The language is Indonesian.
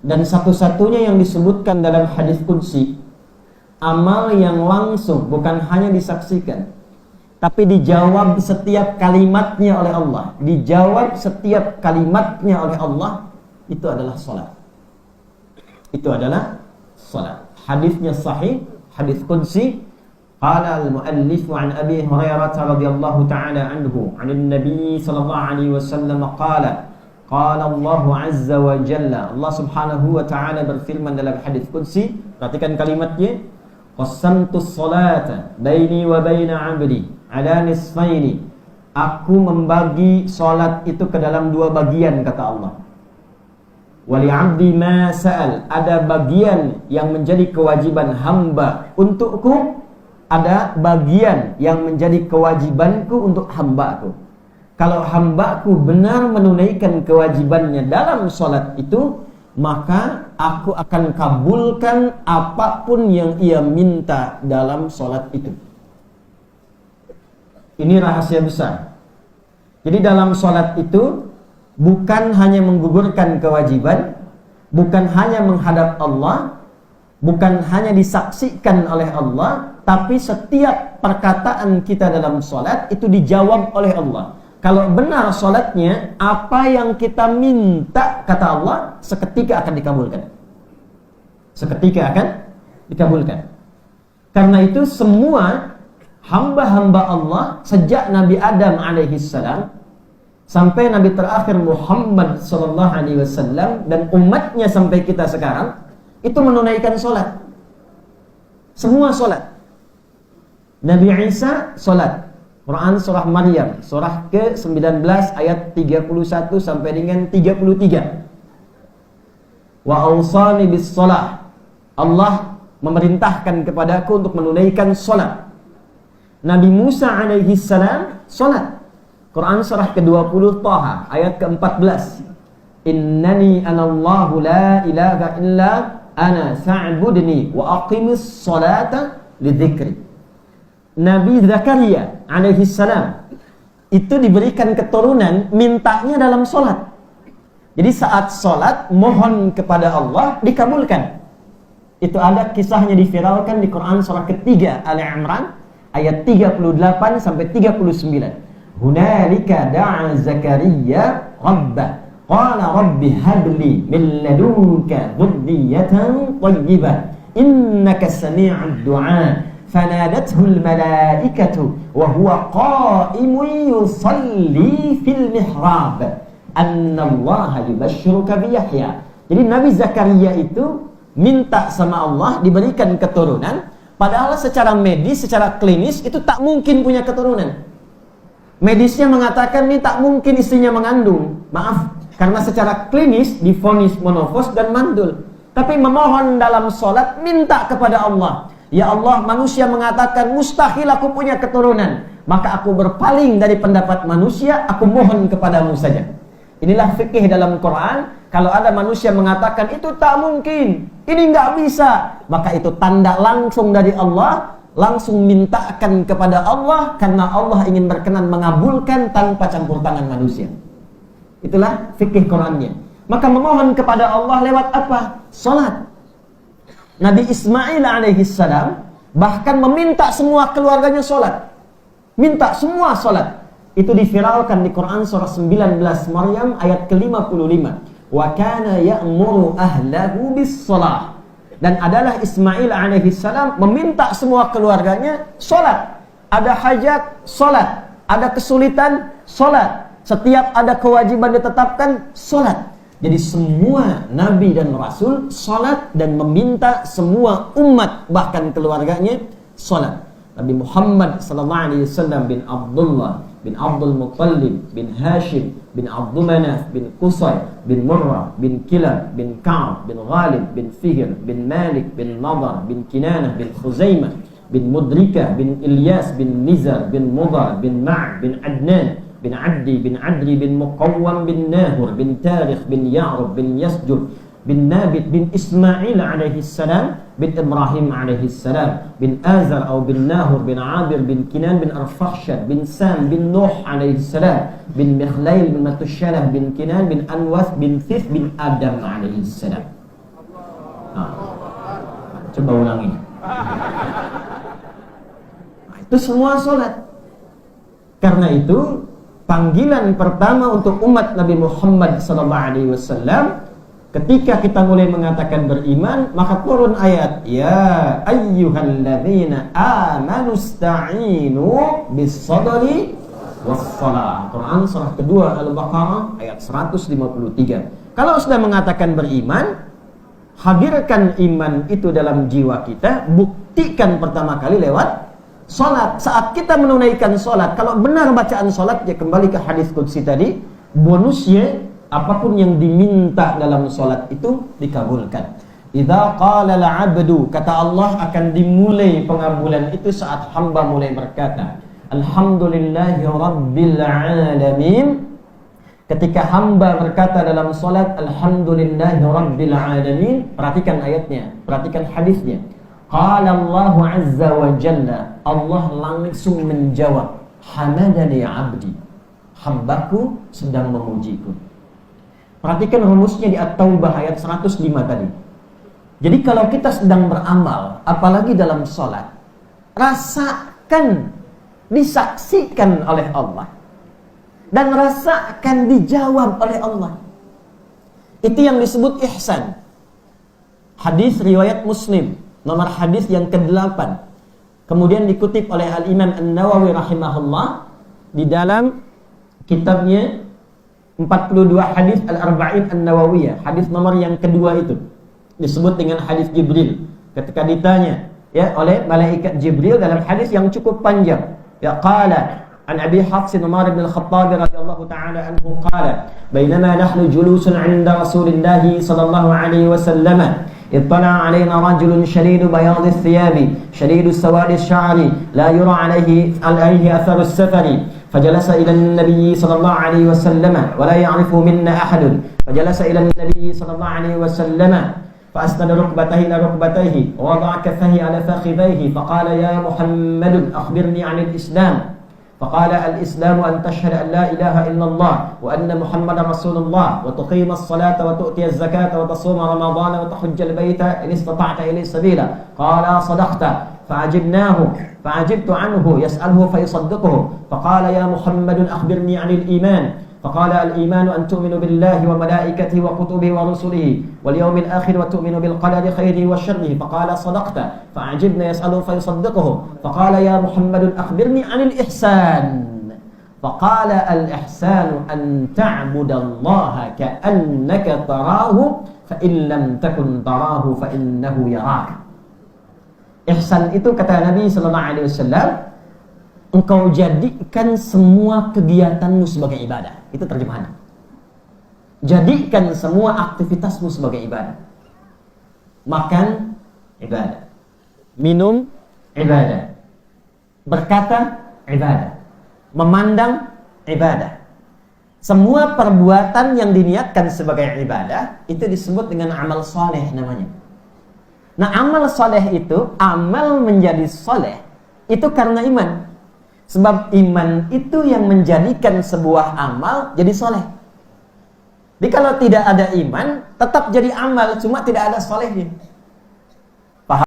Dan satu-satunya yang disebutkan dalam hadis qudsi, amal yang langsung, bukan hanya disaksikan, tapi dijawab setiap kalimatnya oleh Allah. Dijawab setiap kalimatnya oleh Allah, itu adalah salat. Itu adalah salat. Hadisnya sahih, hadis qudsi. Qala al-muallif an Abi Hurairah radhiyallahu ta'ala anhu, 'an an-nabi sallallahu alaihi wasallam qala Allah azza wa jalla, Allah subhanahu wa ta'ala berfirman dalam hadis qudsi, perhatikan kalimatnya, qasamtu sholata baini wa baina 'abdi ala nisfaini. Aku membagi salat itu ke dalam dua bagian, kata Allah. Wa li 'abdi ma sa'al, ada bagian yang menjadi kewajiban hamba untukku, ada bagian yang menjadi kewajibanku untuk hambaku. Kalau hambaku benar menunaikan kewajibannya dalam salat itu, maka aku akan kabulkan apapun yang ia minta dalam salat itu. Ini rahasia besar. Jadi dalam salat itu bukan hanya menggugurkan kewajiban, bukan hanya menghadap Allah, bukan hanya disaksikan oleh Allah, tapi setiap perkataan kita dalam salat itu dijawab oleh Allah. Kalau benar salatnya, apa yang kita minta, kata Allah, seketika akan dikabulkan. Seketika akan dikabulkan. Karena itu semua hamba-hamba Allah sejak Nabi Adam alaihissalam sampai Nabi terakhir Muhammad sallallahu alaihi wasallam dan umatnya sampai kita sekarang itu menunaikan salat. Semua salat. Nabi Isa salat. Quran surah Maryam surah ke-19 ayat 31 sampai dengan 33. Wa awsani bis shalah. Allah memerintahkan kepadaku untuk menunaikan salat. Nabi Musa alaihi salam salat. Quran surah ke-20 Taha ayat ke-14. Innani anallahu la ilaha illa ana fa'budni wa aqimis salata lidzikri. Nabi Zakaria alaihi salam itu diberikan keturunan, mintanya dalam salat. Jadi saat salat mohon kepada Allah dikabulkan. Itu ada kisahnya diviralkan di Quran surah ketiga Ali Imran ayat 38 sampai 39. Hunalika da'a Zakaria rabbah qala rabbi habli min ladunka dhurriyyatan thayyibah innaka sami'ud du'a. فنادته الملائكة وهو قائم يصلي في المحراب أن الله يبشرك بيحيى. Jadi Nabi Zakaria itu minta sama Allah diberikan keturunan, padahal secara medis, secara klinis itu tak mungkin punya keturunan. Medisnya mengatakan ini tak mungkin istrinya mengandung. Maaf, karena secara klinis divonis monofos dan mandul. Tapi memohon dalam salat, minta kepada Allah. Ya Allah, manusia mengatakan mustahil aku punya keturunan, maka aku berpaling dari pendapat manusia, aku mohon kepadamu saja. Inilah fikih dalam Quran. Kalau ada manusia mengatakan itu tak mungkin, ini nggak bisa, maka itu tanda langsung dari Allah, langsung mintakan kepada Allah, karena Allah ingin berkenan mengabulkan tanpa campur tangan manusia. Itulah fikih Qurannya. Maka memohon kepada Allah lewat apa? Salat. Nabi Ismail alaihissalam bahkan meminta semua keluarganya salat. Minta semua salat. Itu diviralkan di Quran surah 19 Maryam ayat ke-55. Wa kana ya'muru ahlahu bis-shalah. Dan adalah Ismail alaihissalam meminta semua keluarganya salat. Ada hajat, salat. Ada kesulitan, salat. Setiap ada kewajiban ditetapkan, salat. Jadi semua Nabi dan Rasul salat dan meminta semua umat bahkan keluarganya salat. Nabi Muhammad sallallahu alaihi wasallam bin Abdullah bin Abdul Muttalib bin Hashim bin Abdul Manaf bin Qusay bin Murrah bin Kilab bin Ka'ab bin Ghalib bin Fihr bin Malik bin Nadar bin Kinanah bin Khuzaimah bin Mudrikah bin Ilyas bin Nizar bin Mudar bin Ma' bin Adnan bin Abdi bin Adri bin Muqawwam bin Nahur bin Tarikh bin Ya'rub bin Yasjur bin Nabit bin Ismail alaihi salam bin Ibrahim alaihi salam bin Azar atau bin Nahur bin Abir bin Kinan bin Arfakhshad bin Sam bin Nuh alaihi salam bin Mikhlail bin Matushalah bin Kinan bin Anwas bin Thith bin Adam alaihi salam. Coba ulangi. Nah, itu semua sholat. Karena itu panggilan pertama untuk umat Nabi Muhammad SAW, ketika kita mulai mengatakan beriman, maka turun ayat, ya ayyuhalladzina amanu ista'inu bis-sabri was-shalah. Quran surah kedua Al-Baqarah ayat 153. Kalau sudah mengatakan beriman, hadirkan iman itu dalam jiwa kita, buktikan pertama kali lewat salat. Saat kita menunaikan salat, kalau benar bacaan salat, ya kembali ke hadis qudsi tadi, bonusnya apapun yang diminta dalam salat itu dikabulkan. Idza qala al-'abdu, kata Allah, akan dimulai pengabulan itu saat hamba mulai berkata, alhamdulillahi rabbil alamin. Ketika hamba berkata dalam salat, alhamdulillahi rabbil alamin, perhatikan ayatnya, perhatikan hadisnya. Qala Allah azza wa jalla, Allah langsung menjawab, hamadani abdi, hambaku sedang memujiku. Perhatikan rumusnya di At-Taubah ayat 105 tadi. Jadi kalau kita sedang beramal, apalagi dalam sholat, rasakan disaksikan oleh Allah dan rasakan dijawab oleh Allah. Itu yang disebut ihsan. Hadis riwayat Muslim, nomor hadis yang ke-8. Kemudian dikutip oleh Al-Imam An-Nawawi rahimahullah di dalam kitabnya 42 hadis Al-Arba'in An-Nawawiyah. Hadis nomor yang kedua itu disebut dengan hadis Jibril. Ketika ditanya ya oleh malaikat Jibril dalam hadis yang cukup panjang, ya qala an Abi Hafs Umar bin Al-Khattab radhiyallahu ta'ala anhu qala bainama nahnu julusun 'inda Rasulillah sallallahu alaihi wasallam اطلع علينا رجل شديد بياض الثياب شديد سواد الشعر لا يرى عليه أثر السفر فجلس إلى النبي صلى الله عليه وسلم ولا يعرف منا أحد فجلس إلى النبي صلى الله عليه وسلم فأسند ركبتيه إلى ركبتيه ووضع كفيه على فخذيه فقال يا محمد أخبرني عن الإسلام فقال الإسلام أن تشهد أن لا إله إلا الله وأن محمد رسول الله وتقيم الصلاة وتؤتي الزكاة وتصوم رمضان وتحج البيت إن استطعت إليه سبيلا قال صدقت فعجبت عنه يسأله فيصدقه فقال يا محمد أخبرني عن الإيمان فقال الإيمان أن تؤمن بالله وملائكته وكتبه ورسله واليوم الآخر وتؤمن بالقدر خيره وشره فقال صدقت فعجبنا يسأله فيصدقه فقال يا محمد أخبرني عن الإحسان فقال الإحسان أن تعبد الله كأنك تراه فإن لم تكن تراه فإنه يراك. Ihsan itu kata Nabi sallallahu alaihi wasallam, engkau jadikan semua kegiatanmu sebagai ibadah. Itu terjemahannya. Jadikan semua aktivitasmu sebagai ibadah. Makan, ibadah. Minum, ibadah. Berkata, ibadah. Memandang, ibadah. Semua perbuatan yang diniatkan sebagai ibadah, itu disebut dengan amal soleh namanya. Nah, amal soleh itu, amal menjadi soleh, itu karena iman. Sebab iman itu yang menjadikan sebuah amal jadi soleh. Jadi kalau tidak ada iman, tetap jadi amal, cuma tidak ada solehnya. Paham?